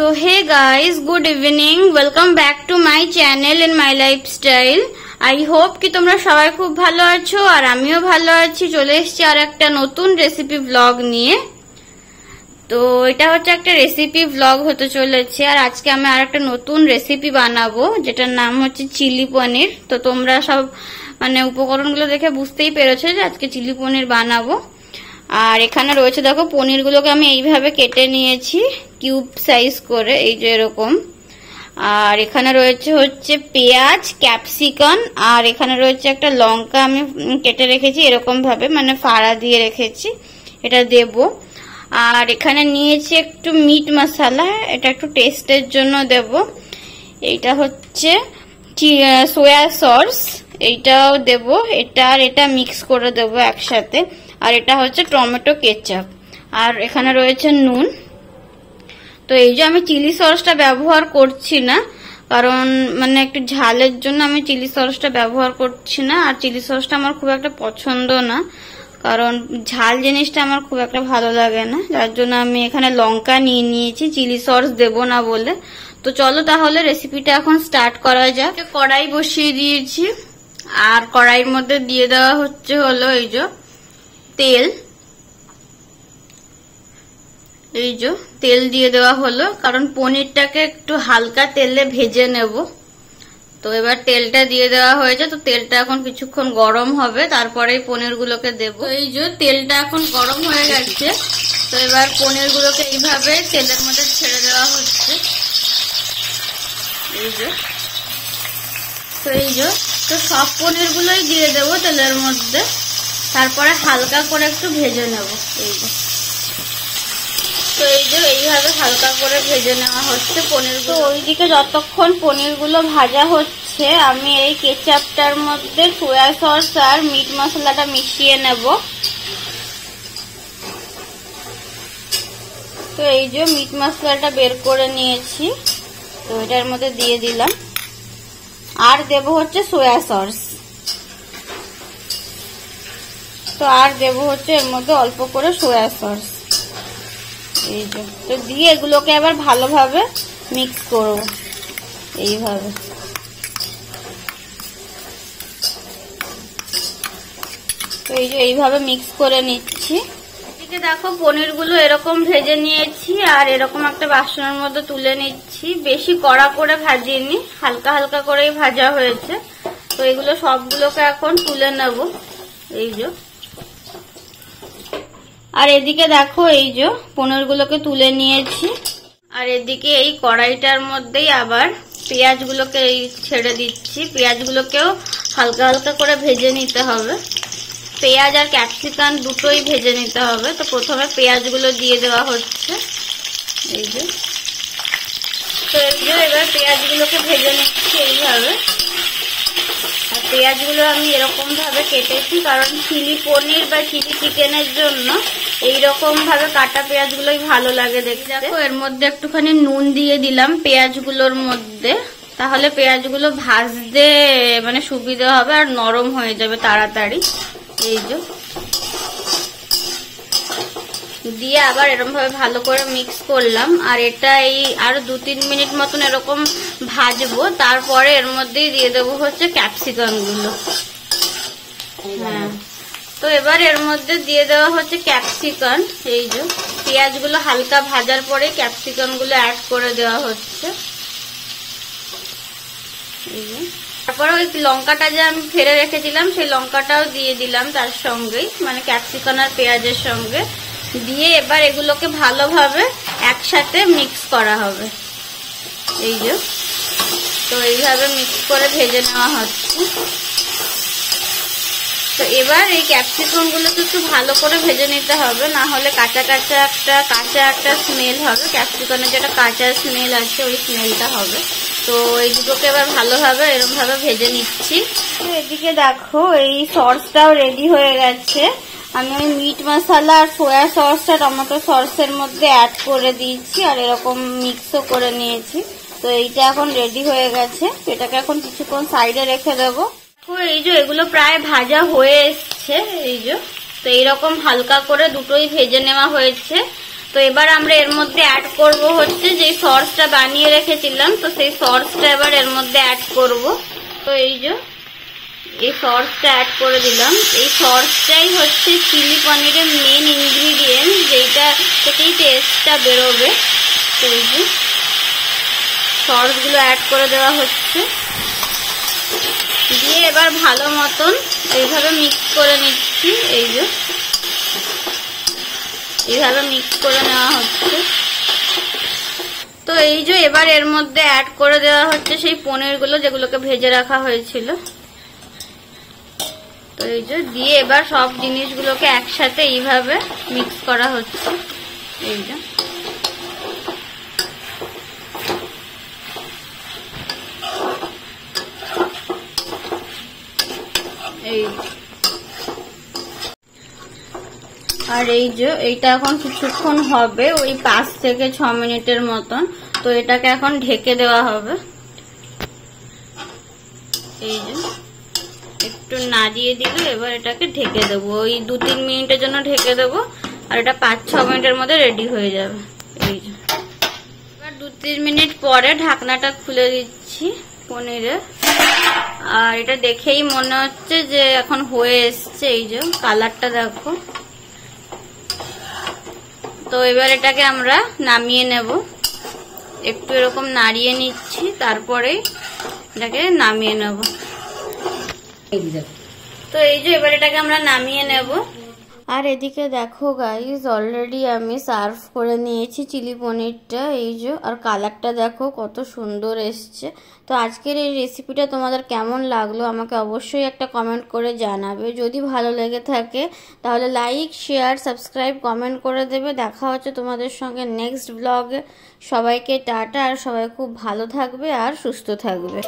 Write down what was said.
So hey guys, good evening. Welcome back to my channel in my lifestyle. I hope कि তোমরা সবাই খুব ভালো আছো আর আমিও ভালো আছি। চলে এসেছি আর একটা নতুন রেসিপি ব্লগ নিয়ে। তো এটা হচ্ছে একটা রেসিপি ব্লগ হতে চলেছে আর আজকে আমি আর একটা নতুন রেসিপি বানাবো যেটার নাম হচ্ছে চিলি পনির। তো তোমরা সব মানে উপকরণগুলো দেখে বুঝতেই পেরেছো যে আজকে চিলি পনির বানাবো। আর এখানে রয়েছে দেখো পনিরগুলোকে আমি এইভাবে কেটে নিয়েছি কিউব সাইজ করে, এই যে এরকম। আর এখানে রয়েছে হচ্ছে পেঁয়াজ, ক্যাপসিকাম, আর এখানে রয়েছে একটা লঙ্কা আমি কেটে রেখেছি এরকম ভাবে, মানে ফাড়া দিয়ে রেখেছি, এটা দেব। আর এখানে নিয়েছি একটু মিট মশলা, এটা একটু টেস্টের জন্য দেব। এইটা হচ্ছে সোয়া সস, এইটাও দেব, এটা আর এটা মিক্স করে দেব একসাথে। আর এটা হচ্ছে টমেটো কেচাপ, আর এখানে রয়েছে নুন। তো এই যে আমি চিলি সসটা ব্যবহার করছি না, কারণ মানে একটু ঝালের জন্য আমি চিলি সসটা ব্যবহার করছি না। আর চিলি সসটা আমার খুব একটা পছন্দ না, কারণ ঝাল জিনিসটা আমার খুব একটা ভালো লাগে না, যার জন্য আমি এখানে লঙ্কা নিয়ে নিয়েছি, চিলি সস দেব না বলে। তো চলো তাহলে রেসিপিটা এখন স্টার্ট করা যাক। কড়াই বসিয়ে দিয়েছি আর কড়াইয়ের মধ্যে দিয়ে দেওয়া হচ্ছে হলো এই যে তেল। এই যে তেল দিয়ে দেওয়া হলো, কারণ পনিরটাকে একটু হালকা তেলে ভেজে নেব। তো এবার তেলটা দিয়ে দেওয়া হয়েছে, তো তেলটা এখন কিছুক্ষণ গরম হবে, তারপরে পনিরগুলোকে দেব। এই যে তেলটা এখন গরম হয়ে গেছে, তো এবার পনিরগুলোকে এইভাবে তেলের মধ্যে ছেড়ে দেওয়া হচ্ছে। এই যে তো সব পনিরগুলোই দিয়ে দেব তেলের মধ্যে, তারপরে হালকা করে একটু ভেজে নেব। এই যে এইভাবে হালকা করে ভেজে নেওয়া হচ্ছে পনিরগুলো। ওইদিকে যতক্ষণ পনিরগুলো ভাজা হচ্ছে আমি এই কেচাপটার মধ্যে সোয়া সস আর মিট মশলাটা মিশিয়ে নেব। তো এই যে মিট মশলাটা বের করে নিয়েছি, তো এটার মধ্যে দিয়ে দিলাম। আর দেব হচ্ছে সোয়া সস, তো আর দেব হচ্ছে এর মধ্যে অল্প করে সোয়া সস। এই যে তো দিয়ে এগুলোকে আবার ভালোভাবে মিক্স করব এইভাবে। তো এই যে এইভাবে মিক্স করে নিচ্ছি। এদিকে দেখো পনিরগুলো এরকম ভেজে নিয়েছি আর এরকম একটা বাসনের মধ্যে তুলে নিচ্ছি। বেশি কড়া করে ভাজিনি, হালকা হালকা করেই ভাজা হয়েছে। তো এগুলো সবগুলোকে এখন তুলে নেব। এই যে আর এদিকে দেখো এই যে পনিরগুলোকে তুলে নিয়েছি, আর এদিকে এই কড়াইটার মধ্যেই আবার পেঁয়াজগুলোকে ছেড়ে দিচ্ছি। পেঁয়াজগুলোকেও হালকা হালকা করে ভেজে নিতে হবে, পেঁয়াজ আর ক্যাপসিকাম দুটোই ভেজে নিতে হবে। তো প্রথমে পেঁয়াজগুলো দিয়ে দেওয়া হচ্ছে। এই যে তো এই যে এবার পেঁয়াজগুলোকে ভেজে নিচ্ছি এইভাবে। আর পেঁয়াজগুলো আমি এরকম ভাবে কেটেছি, কারণ চিলি পনির বা চিলি চিকেনের জন্য এইরকম ভাবে কাটা পেঁয়াজগুলোই ভালো লাগে দেখতে। দেখো এর মধ্যে একটুখানি নুন দিয়ে দিলাম পেঁয়াজগুলোর মধ্যে, তাহলে পেঁয়াজগুলো ভাজতে মানে সুবিধা হবে আর নরম হয়ে যাবে তাড়াতাড়ি। এই যে দিয়ে আবার এরকম ভাবে ভালো করে মিক্স করলাম। আর এটা এই আরো 2-3 মিনিট মতন এরকম ভাজবো, তারপরে এর মধ্যেই দিয়ে দেবো হচ্ছে ক্যাপসিকাম গুলো। হ্যাঁ, তো এবার এর মধ্যে দিয়ে দেওয়া হচ্ছে ক্যাপসিকাম। এই যে পেঁয়াজগুলো হালকা ভাজার পরে ক্যাপসিকাম গুলো অ্যাড করে দেওয়া হচ্ছে। এই যে তারপরে ওই লঙ্কাটা যে আমি ফেলে রেখেছিলাম সেই লঙ্কাটাও দিয়ে দিলাম তার সঙ্গেই, মানে ক্যাপসিকাম আর পেঁয়াজের সঙ্গে দিয়ে এবার এগুলোকে ভালোভাবে একসাথে মিক্স করা হবে। এই যে তো এইভাবে মিক্স করে ভেজে নেওয়া হচ্ছে। তো এবার এই ক্যাপসিকাম গুলোকে একটু ভালো করে ভেজে নিতে হবে, না হলে কাঁচা একটা স্মেল হবে, ক্যাপসিকামের যেটা কাঁচা স্মেল আছে ওই স্মেলটা হবে। তো এই দুটোকে এবার ভালোভাবে এরকম ভাবে ভেজে নিচ্ছি। তো এদিকে দেখো এই সসটাও রেডি হয়ে গেছে। আমি ওই মিট মশলা আর সোয়া সসটা টমেটো সসের মধ্যে অ্যাড করে দিয়েছি আর এরকম মিক্সও করে নিয়েছি। তো এইটা এখন রেডি হয়ে গেছে, এটাকে এখন কিছুক্ষণ সাইডে রেখে দেবো। এই যে এগুলো প্রায় ভাজা হয়ে এসছে। এই যে তো এইরকম হালকা করে দুটোই ভেজে নেওয়া হয়েছে। তো এবার আমরা এর মধ্যে অ্যাড করব হচ্ছে যে সসটা বানিয়ে রেখেছিলাম, তো সেই সসটা এবার এর মধ্যে অ্যাড করব। তো এই যে এই সসটা অ্যাড করে দিলাম। এই সসটাই হচ্ছে চিলি পনিরের মেন ইনগ্রিডিয়েন্ট, যেটা থেকেই টেস্টটা বেরোবে। তো এই যে সসগুলো অ্যাড করে দেওয়া হচ্ছে, দিয়ে এবার ভালো মতন এইভাবে মিক্স করে নিচ্ছি। এই যে এইভাবে মিক্স করে নেওয়া হচ্ছে। তো এই যে এবার এর মধ্যে অ্যাড করে দেওয়া হচ্ছে সেই পনিরগুলো যেগুলোকে ভেজে রাখা হয়েছিল। তো এই যে দিয়ে এবার সব জিনিসগুলোকে একসাথে এইভাবে মিক্স করা হচ্ছে। এই যে আর এই যে এইটা এখন কিছুক্ষণ হবে, ওই 5 থেকে 6 মিনিটের মতন। তো এটাকে এখন ঢেকে দেওয়া হবে। এই যে একটু নাড়িয়ে দিলে এবার এটাকে ঢেকে দেবো, ওই 2-3 মিনিটের জন্য ঢেকে দেবো, আর এটা 5-6 মিনিটের মধ্যে রেডি হয়ে যাবে। এই যে এবার 2-3 মিনিট পরে ঢাকনাটা খুলে দিচ্ছি পনিরের, আর এটা দেখেই মনে হচ্ছে যে এখন হয়ে এসছে। এই যে কালারটা দেখো। তো এবার এটাকে আমরা নামিয়ে নেব, একটু এরকম নাড়িয়ে নিচ্ছি, তারপরে এটাকে নামিয়ে নেব। তো এই যে এবার এটাকে আমরা নামিয়ে নেব। আর এদিকে দেখো গাইস, অলরেডি আমি সার্ভ করে নিয়েছি চিলি পনিরটা। এই যে আর কালারটা দেখো কত সুন্দর এসছে। তো আজকের এই রেসিপিটা তোমাদের কেমন লাগলো আমাকে অবশ্যই একটা কমেন্ট করে জানাবে। যদি ভালো লেগে থাকে তাহলে লাইক, শেয়ার, সাবস্ক্রাইব, কমেন্ট করে দেবে। দেখা হচ্ছে তোমাদের সঙ্গে নেক্সট ব্লগে। সবাইকে টাটা, আর সবাই খুব ভালো থাকবে আর সুস্থ থাকবে।